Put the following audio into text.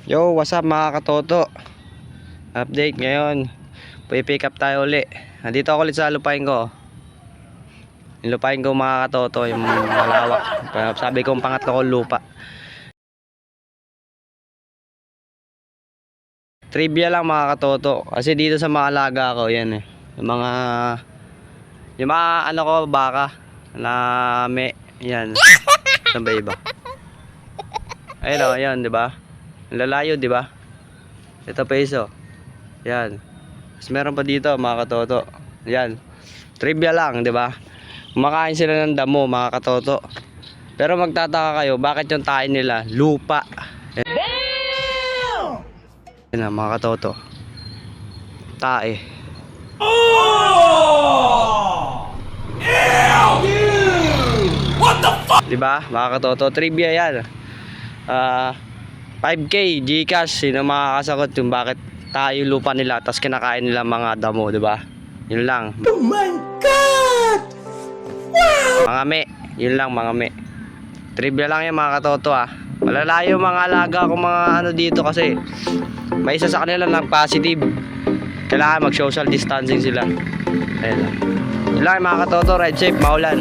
Yo, what's up mga katoto? Update ngayon. Pick up tayo uli. Nandito ako ulit sa lupain ko. Yung lupain ko mga katoto, yung malawak. Sabi ko pangatlo kong lupa. Trivia lang mga katoto. Kasi dito sa mga alaga ko, yan eh. Yung mga ano ko, baka. Na may, yan. Saan ba iba? Ayun o, yan, di ba? Lalayo, di ba? Ito pa iso. Yan. Mas meron pa dito mga katoto. Yan. Trivia lang, di ba? Kumakain sila ng damo mga katoto. Pero magtataka kayo, bakit yung tain nila lupa? Yan na mga katoto. Tae. Oh! What the fuck? Di ba? Mga katoto, trivia yan. 5K Gcash, sino makakasagot yung bakit tayo lupa nila tapos kinakain nila mga damo, di ba? Yun lang. Oh my god! Wow! Mga me, yun lang mga me. Trivia lang yan mga katoto ah. Malalayo mga alaga ko mga ano dito kasi may isa sa kanila nag-positive. Kailangan mag-social distancing sila. Ayun lang. Yun lang mga katoto, ride safe, maulan.